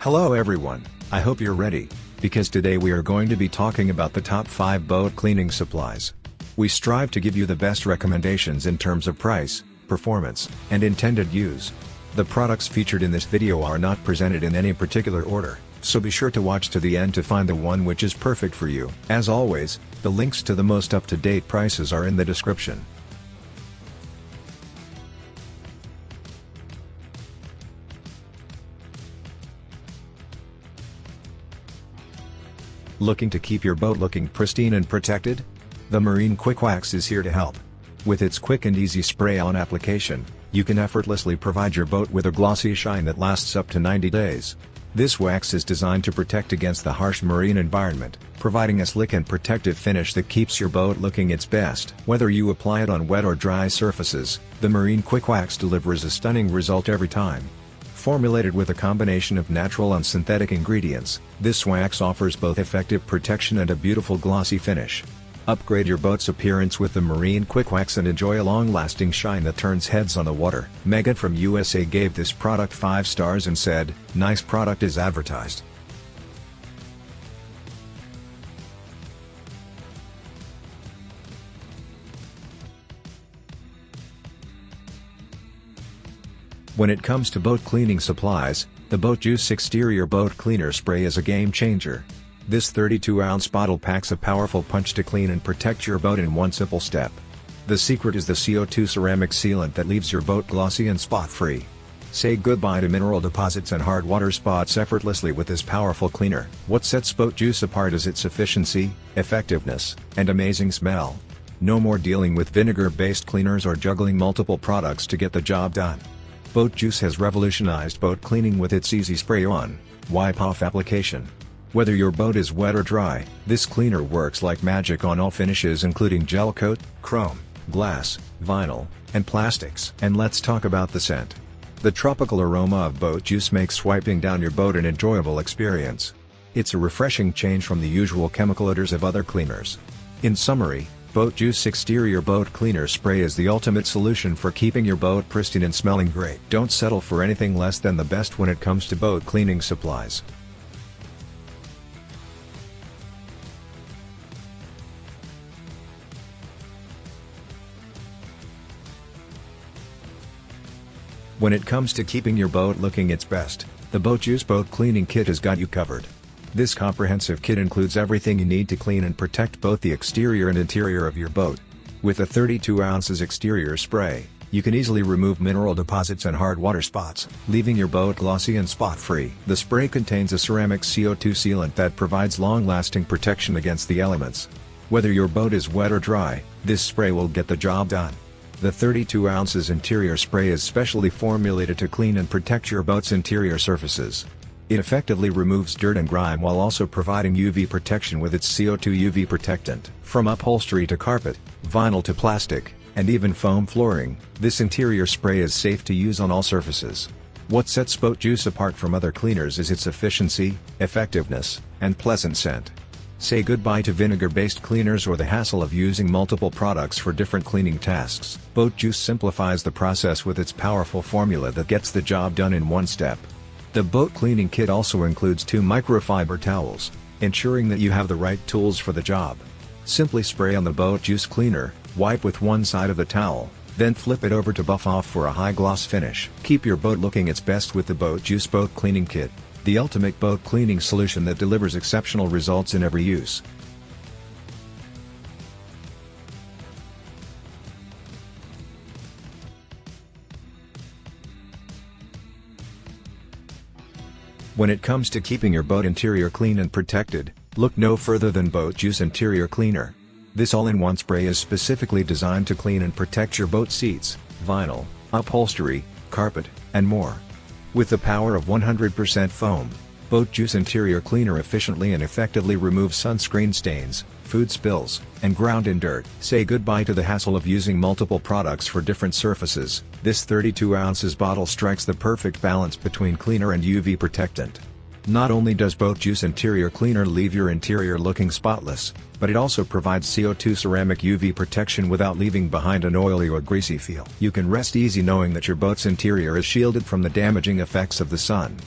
Hello everyone, I hope you're ready, because today we are going to be talking about the top 5 boat cleaning supplies. We strive to give you the best recommendations in terms of price, performance, and intended use. The products featured in this video are not presented in any particular order, so be sure to watch to the end to find the one which is perfect for you. As always, the links to the most up-to-date prices are in the description. Looking to keep your boat looking pristine and protected? The Marine Quick Wax is here to help. With its quick and easy spray-on application, you can effortlessly provide your boat with a glossy shine that lasts up to 90 days. This wax is designed to protect against the harsh marine environment, providing a slick and protective finish that keeps your boat looking its best. Whether you apply it on wet or dry surfaces, the Marine Quick Wax delivers a stunning result every time. Formulated with a combination of natural and synthetic ingredients, this wax offers both effective protection and a beautiful glossy finish. Upgrade your boat's appearance with the Marine Quick Wax and enjoy a long-lasting shine that turns heads on the water. Megan from USA gave this product 5 stars and said, "Nice product as advertised." When it comes to boat cleaning supplies, the Boat Juice Exterior Boat Cleaner Spray is a game changer. This 32-ounce bottle packs a powerful punch to clean and protect your boat in one simple step. The secret is the CO2 ceramic sealant that leaves your boat glossy and spot-free. Say goodbye to mineral deposits and hard water spots effortlessly with this powerful cleaner. What sets Boat Juice apart is its efficiency, effectiveness, and amazing smell. No more dealing with vinegar-based cleaners or juggling multiple products to get the job done. Boat Juice has revolutionized boat cleaning with its easy spray-on, wipe-off application. Whether your boat is wet or dry, this cleaner works like magic on all finishes including gel coat, chrome, glass, vinyl, and plastics. And let's talk about the scent. The tropical aroma of Boat Juice makes swiping down your boat an enjoyable experience. It's a refreshing change from the usual chemical odors of other cleaners. In summary, Boat Juice Exterior Boat Cleaner Spray is the ultimate solution for keeping your boat pristine and smelling great. Don't settle for anything less than the best when it comes to boat cleaning supplies. When it comes to keeping your boat looking its best, the Boat Juice Boat Cleaning Kit has got you covered. This comprehensive kit includes everything you need to clean and protect both the exterior and interior of your boat. With a 32 ounces exterior spray, you can easily remove mineral deposits and hard water spots, leaving your boat glossy and spot-free. The spray contains a ceramic CO2 sealant that provides long-lasting protection against the elements. Whether your boat is wet or dry, this spray will get the job done. The 32 ounces interior spray is specially formulated to clean and protect your boat's interior surfaces. It effectively removes dirt and grime while also providing UV protection with its CO2 UV protectant. From upholstery to carpet, vinyl to plastic, and even foam flooring, this interior spray is safe to use on all surfaces. What sets Boat Juice apart from other cleaners is its efficiency, effectiveness, and pleasant scent. Say goodbye to vinegar-based cleaners or the hassle of using multiple products for different cleaning tasks. Boat Juice simplifies the process with its powerful formula that gets the job done in one step. The boat cleaning kit also includes 2 microfiber towels, ensuring that you have the right tools for the job. Simply spray on the Boat Juice cleaner, wipe with one side of the towel, then flip it over to buff off for a high gloss finish. Keep your boat looking its best with the Boat Juice Boat Cleaning Kit, the ultimate boat cleaning solution that delivers exceptional results in every use. When it comes to keeping your boat interior clean and protected, look no further than Boat Juice Interior Cleaner. This all-in-one spray is specifically designed to clean and protect your boat seats, vinyl, upholstery, carpet, and more. With the power of 100% foam, Boat Juice Interior Cleaner efficiently and effectively removes sunscreen stains, food spills, and ground-in dirt. Say goodbye to the hassle of using multiple products for different surfaces. This 32 ounces bottle strikes the perfect balance between cleaner and UV protectant. Not only does Boat Juice Interior Cleaner leave your interior looking spotless, but it also provides CO2 ceramic UV protection without leaving behind an oily or greasy feel. You can rest easy knowing that your boat's interior is shielded from the damaging effects of the sun.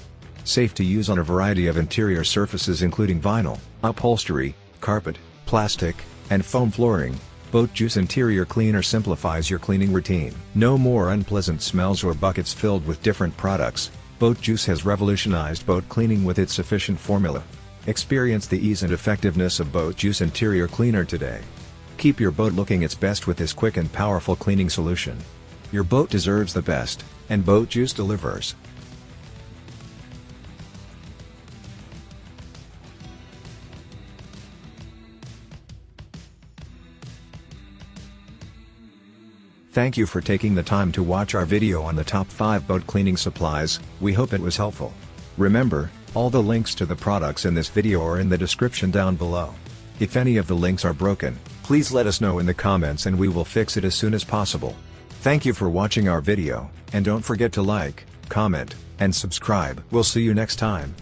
Safe to use on a variety of interior surfaces including vinyl, upholstery, carpet, plastic, and foam flooring, Boat Juice Interior Cleaner simplifies your cleaning routine. No more unpleasant smells or buckets filled with different products. Boat Juice has revolutionized boat cleaning with its efficient formula. Experience the ease and effectiveness of Boat Juice Interior Cleaner today. Keep your boat looking its best with this quick and powerful cleaning solution. Your boat deserves the best, and Boat Juice delivers. Thank you for taking the time to watch our video on the top 5 boat cleaning supplies. We hope it was helpful. Remember, all the links to the products in this video are in the description down below. If any of the links are broken, please let us know in the comments and we will fix it as soon as possible. Thank you for watching our video, and don't forget to like, comment, and subscribe. We'll see you next time.